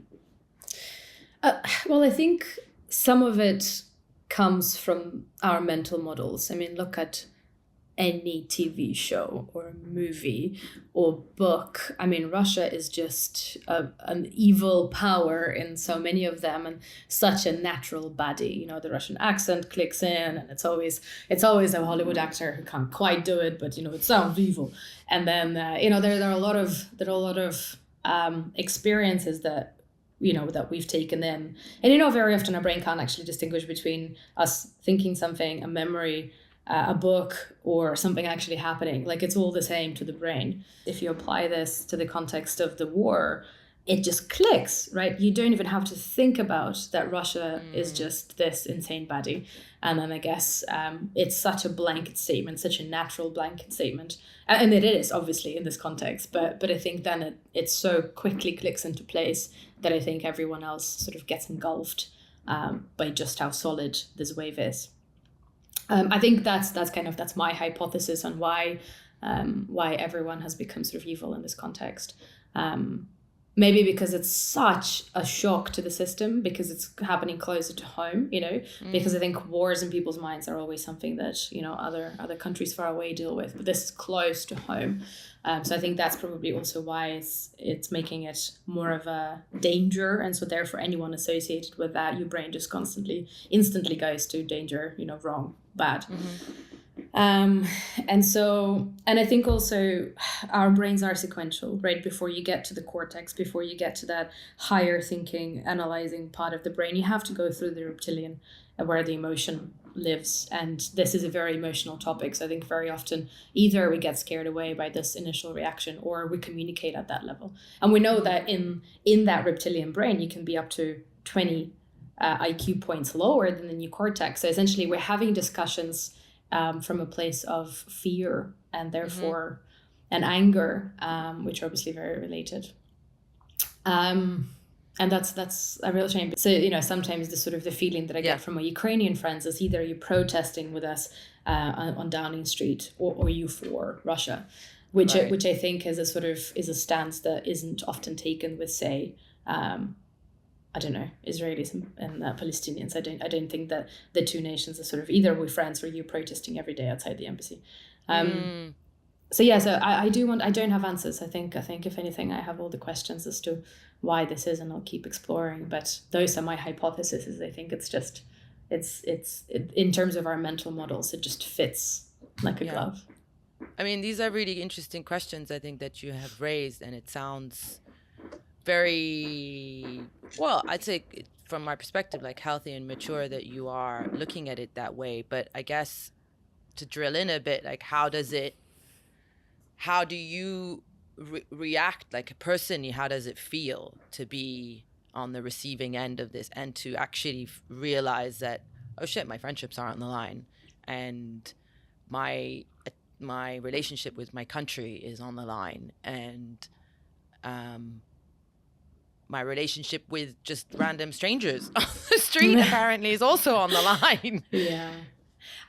Well, I think some of it comes from our mental models. I mean, look at any TV show or movie or book. I mean, Russia is just an evil power in so many of them, and such a natural baddie. You know, the Russian accent clicks in, and it's always a Hollywood actor who can't quite do it, but you know, it sounds evil. And then you know, there are a lot of experiences that, you know, that we've taken in, and you know, very often our brain can't actually distinguish between us thinking something, a memory, a book, or something actually happening. Like, it's all the same to the brain. If you apply this to the context of the war, it just clicks, right? You don't even have to think about that Russia is just this insane baddie. And then I guess it's such a blanket statement, such a natural blanket statement. And it is, obviously, in this context. But I think then it so quickly clicks into place that I think everyone else sort of gets engulfed by just how solid this wave is. I think that's my hypothesis on why everyone has become sort of evil in this context. Maybe because it's such a shock to the system, because it's happening closer to home, you know, because I think wars in people's minds are always something that, you know, other countries far away deal with, but this is close to home. So I think that's probably also why it's making it more of a danger. And so therefore anyone associated with that, your brain just instantly goes to danger, you know, wrong, bad. And I think also our brains are sequential, right? Before you get to the cortex, before you get to that higher thinking, analyzing part of the brain, you have to go through the reptilian, where the emotion lives. And this is a very emotional topic. So I think very often either we get scared away by this initial reaction, or we communicate at that level. And we know that in that reptilian brain, you can be up to 20 IQ points lower than the neocortex. So essentially we're having discussions from a place of fear, and therefore and anger, which are obviously very related. And that's a real shame. So, you know, sometimes the sort of the feeling that I get from my Ukrainian friends is either you're protesting with us on Downing Street, or you for Russia, which I think is a stance that isn't often taken with, say, I don't know, Israelis and Palestinians. I don't think that the two nations are sort of either we're friends or you're protesting every day outside the embassy. So I don't have answers. I think if anything, I have all the questions as to why this is, and I'll keep exploring. But those are my hypotheses. I think it's in terms of our mental models, it just fits like a glove. I mean, these are really interesting questions, I think, that you have raised, and it sounds very, well, I'd say from my perspective, like healthy and mature that you are looking at it that way. But I guess to drill in a bit, like how do you react like a person? How does it feel to be on the receiving end of this, and to actually realize that, oh shit, my friendships are on the line, and my relationship with my country is on the line, and my relationship with just random strangers on the street apparently is also on the line. Yeah.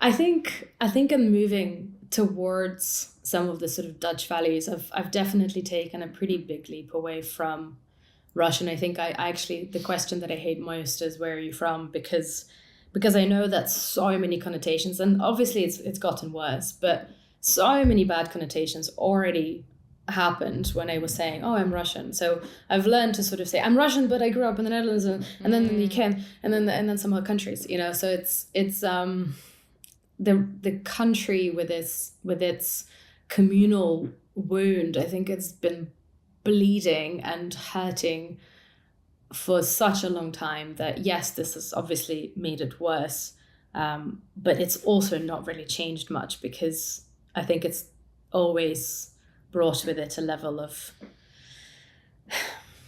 I think in moving towards some of the sort of Dutch values, I've definitely taken a pretty big leap away from Russian. I think I actually, the question that I hate most is, where are you from? Because I know that so many connotations, and obviously it's gotten worse, but so many bad connotations already happened when I was saying, oh, I'm Russian. So I've learned to sort of say I'm Russian, but I grew up in the Netherlands, and then in the UK, and then some other countries, you know. So it's the country with its communal wound. I think it's been bleeding and hurting for such a long time that, yes, this has obviously made it worse, but it's also not really changed much, because I think it's always brought with it a level of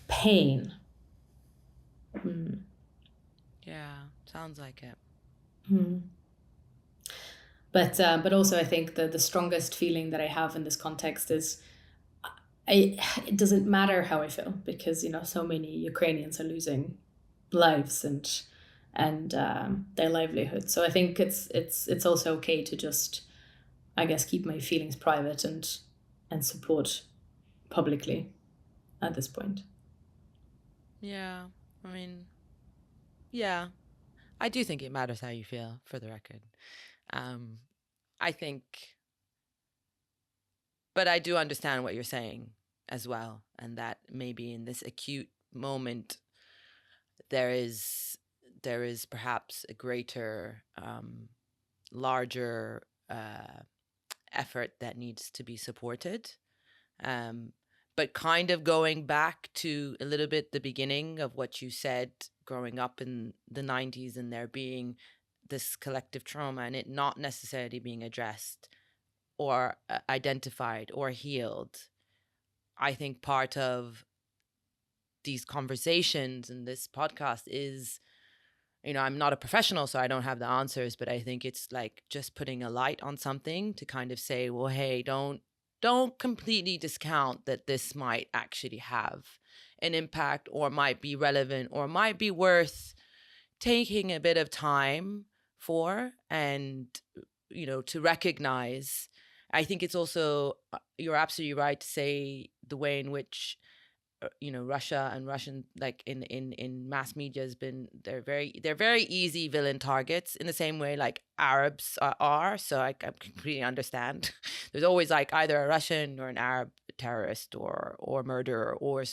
pain. Yeah, sounds like it. But also I think the strongest feeling that I have in this context is it doesn't matter how I feel, because, you know, so many Ukrainians are losing lives and their livelihood. So I think it's also okay to just, I guess, keep my feelings private and support publicly at this point. Yeah, I mean, yeah, I do think it matters how you feel, for the record. I think But I do understand what you're saying as well, and that maybe in this acute moment there is perhaps a greater, larger effort that needs to be supported. But kind of going back to a little bit the beginning of what you said, growing up in the 90s and there being this collective trauma and it not necessarily being addressed or identified or healed. I think part of these conversations and this podcast is, I'm not a professional, so I don't have the answers, but I think it's like just putting a light on something to kind of say, well, hey, don't completely discount that this might actually have an impact or might be relevant or might be worth taking a bit of time for, and, to recognize. I think it's also, you're absolutely right to say the way in which, Russia and Russian, like in mass media has been, they're very easy villain targets in the same way like Arabs are. So I completely understand. There's always like either a Russian or an Arab terrorist or murderer or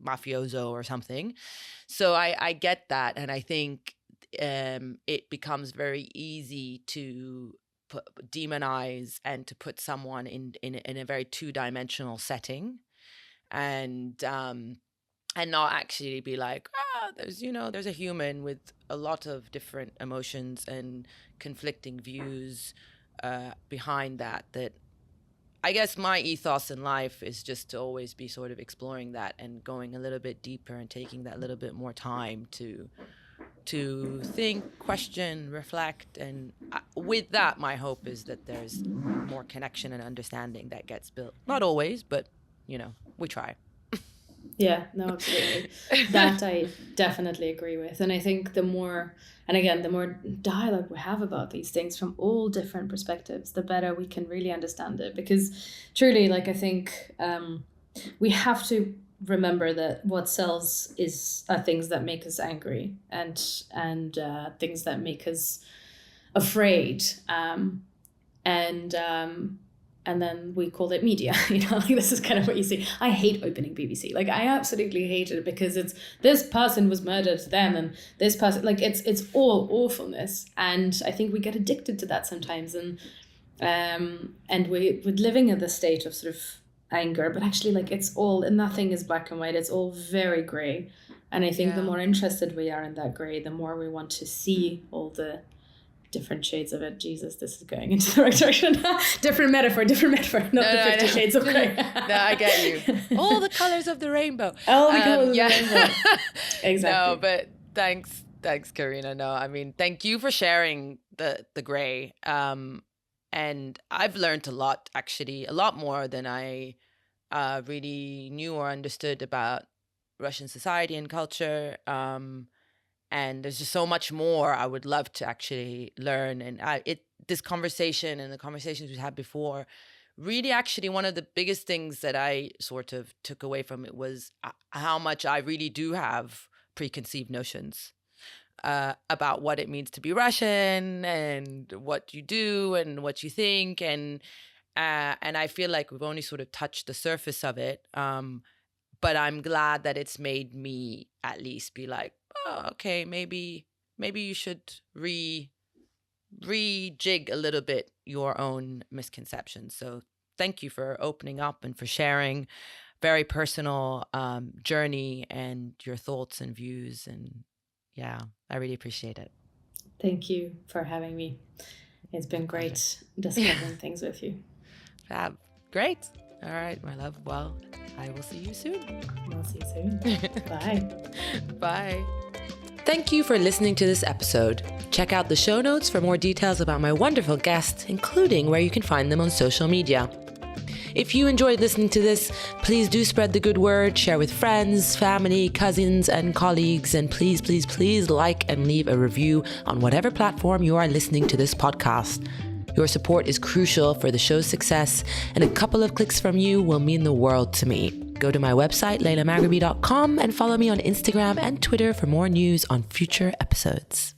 mafioso or something. So I get that. And I think it becomes very easy to demonize and to put someone in a very two-dimensional setting, and not actually be like, there's a human with a lot of different emotions and conflicting views behind that I guess my ethos in life is just to always be sort of exploring that and going a little bit deeper and taking that little bit more time to think, question, reflect. And with that, my hope is that there's more connection and understanding that gets built. Not always, but, we try. Yeah, no, absolutely. That I definitely agree with. And I think the more dialogue we have about these things from all different perspectives, the better we can really understand it. Because truly, I think we have to remember that what sells are things that make us angry and things that make us afraid. And then we call it media, this is kind of what you see. I hate opening BBC. I absolutely hate it because it's this person was murdered then and this person, it's all awfulness. And I think we get addicted to that sometimes. And we're living in this state of sort of anger, but actually it's all, and nothing is black and white. It's all very gray. And I think the more interested we are in that gray, the more we want to see all the different shades of it. Jesus, this is going into the right direction. different metaphor, not the 50 shades of grey. No, I get you. All the colors of the rainbow. All the colors of the rainbow. Exactly. No, but thanks, Karina. No, I mean, thank you for sharing the grey. And I've learned a lot, actually, a lot more than I really knew or understood about Russian society and culture. And there's just so much more I would love to actually learn. And this conversation and the conversations we had before, really actually one of the biggest things that I sort of took away from it was how much I really do have preconceived notions about what it means to be Russian and what you do and what you think. And I feel like we've only sort of touched the surface of it. But I'm glad that it's made me at least be like, oh, okay, maybe you should rejig a little bit your own misconceptions. So thank you for opening up and for sharing very personal journey and your thoughts and views. And yeah, I really appreciate it. Thank you for having me. It's been great discovering things with you. Fab. Great. All right, my love. Well, I will see you soon. We'll see you soon. Bye. Bye. Thank you for listening to this episode. Check out the show notes for more details about my wonderful guests, including where you can find them on social media. If you enjoyed listening to this, please do spread the good word, share with friends, family, cousins, and colleagues, and please, please, please like and leave a review on whatever platform you are listening to this podcast. Your support is crucial for the show's success, and a couple of clicks from you will mean the world to me. Go to my website, leilamaghreby.com, and follow me on Instagram and Twitter for more news on future episodes.